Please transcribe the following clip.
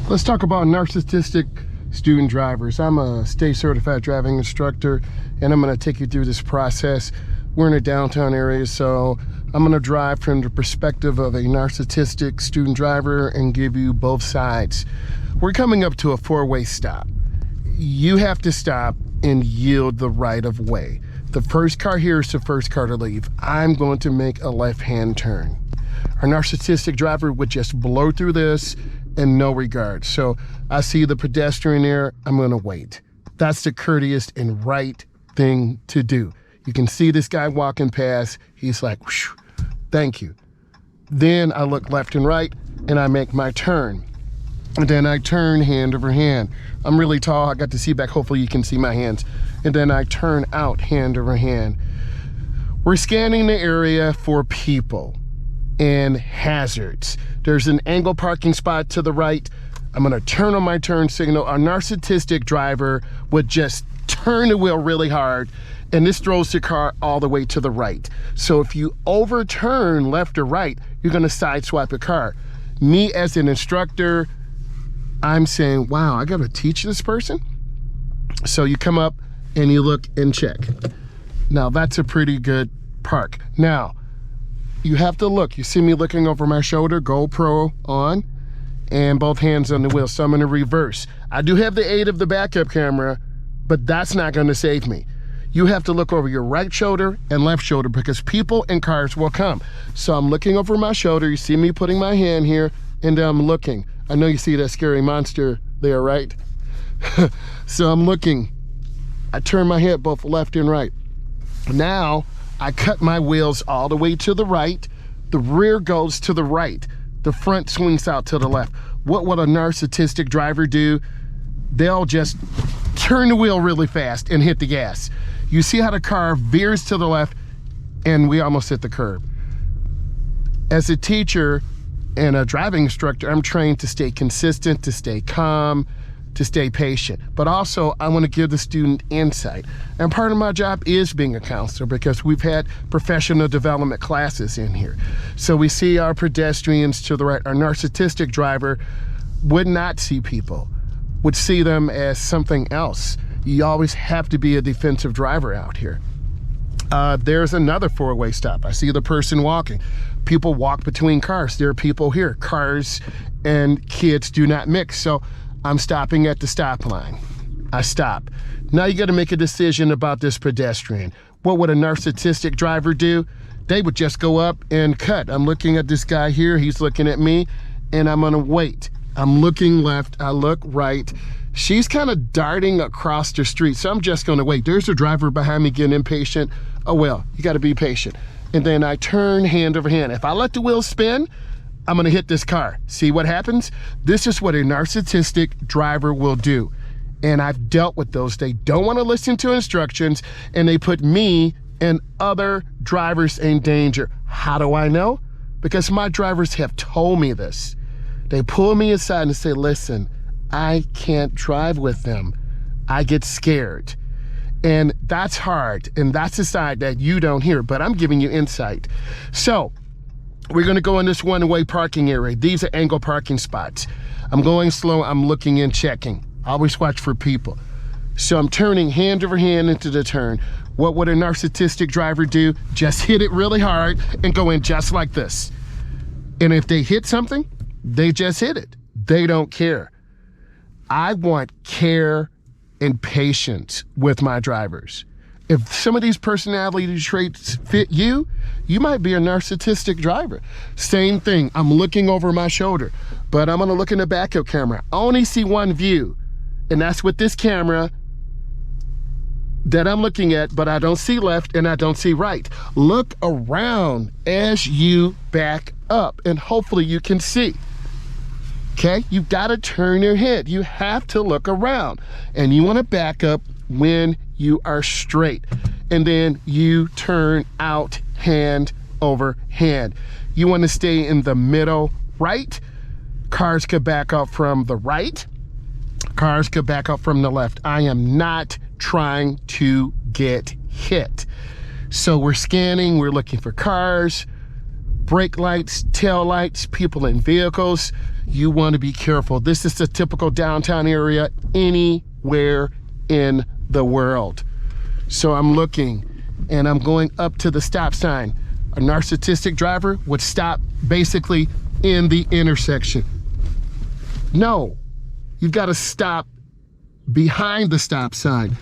Let's talk about narcissistic student drivers. I'm a state certified driving instructor, and I'm going to take you through this process. We're in a downtown area, so I'm going to drive from the perspective of a narcissistic student driver and give you both sides. We're coming up to a four-way stop. You have to stop and yield the right of way. The first car here is the first car to leave. I'm going to make a left-hand turn. Our narcissistic driver would just blow through this in no regard. So I see the pedestrian there, I'm gonna wait. That's the courteous and right thing to do. You can see this guy walking past, he's like, whoosh, thank you. Then I look left and right and I make my turn. And then I turn hand over hand. I'm really tall, I got to see back, hopefully you can see my hands. And then I turn out hand over hand. We're scanning the area for people and hazards. There's an angle parking spot to the right. I'm gonna turn on my turn signal. A narcissistic driver would just turn the wheel really hard, and this throws the car all the way to the right. So if you overturn left or right, you're gonna sideswipe a car. Me as an instructor, I'm saying, wow, I gotta teach this person? So you come up and you look and check. Now that's a pretty good park. Now, you have to look. You see me looking over my shoulder, GoPro on, and both hands on the wheel. So I'm gonna reverse. I do have the aid of the backup camera, but that's not gonna save me. You have to look over your right shoulder and left shoulder because people and cars will come. So I'm looking over my shoulder. You see me putting my hand here, and I'm looking. I know you see that scary monster there, right? So I'm looking. I turn my head both left and right. Now, I cut my wheels all the way to the right. The rear goes to the right. The front swings out to the left. What would a narcissistic driver do? They'll just turn the wheel really fast and hit the gas. You see how the car veers to the left and we almost hit the curb. As a teacher and a driving instructor, I'm trained to stay consistent, to stay calm, to stay patient, but also I want to give the student insight. And part of my job is being a counselor because we've had professional development classes in here. So we see our pedestrians to the right. Our narcissistic driver would not see people, would see them as something else. You always have to be a defensive driver out here. There's another four-way stop. I see the person walking. People walk between cars. There are people here. Cars and kids do not mix. So I'm stopping at the stop line. I stop. Now you got to make a decision about this pedestrian. What would a narcissistic driver do? They would just go up and cut. I'm looking at this guy here. He's looking at me, and I'm gonna wait. I'm looking left. I look right. She's kind of darting across the street, so I'm just gonna wait. There's a driver behind me getting impatient. Oh well, you got to be patient. And then I turn hand over hand. If I let the wheel spin, I'm gonna hit this car. See what happens? This is what a narcissistic driver will do. And I've dealt with those. They don't wanna listen to instructions and they put me and other drivers in danger. How do I know? Because my drivers have told me this. They pull me aside and say, listen, I can't drive with them. I get scared. And that's hard. And that's a side that you don't hear, but I'm giving you insight. So, we're gonna go in this one-way parking area. These are angle parking spots. I'm going slow, I'm looking and checking. Always watch for people. So I'm turning hand over hand into the turn. What would a narcissistic driver do? Just hit it really hard and go in just like this. And if they hit something, they just hit it. They don't care. I want care and patience with my drivers. If some of these personality traits fit you, you might be a narcissistic driver. Same thing, I'm looking over my shoulder, but I'm gonna look in the backup camera. I only see one view, and that's with this camera that I'm looking at, but I don't see left and I don't see right. Look around as you back up, and hopefully you can see. Okay, you've gotta turn your head. You have to look around, and you wanna back up when you are straight, and then you turn out hand over hand. You want to stay in the middle right. Cars could back up from the right. Cars could back up from the left. I am not trying to get hit. So we're scanning, we're looking for cars. brake lights, tail lights, people in vehicles. You want to be careful. This is the typical downtown area anywhere in the world. So I'm looking and I'm going up to the stop sign. A narcissistic driver would stop basically in the intersection. No, you've got to stop behind the stop sign.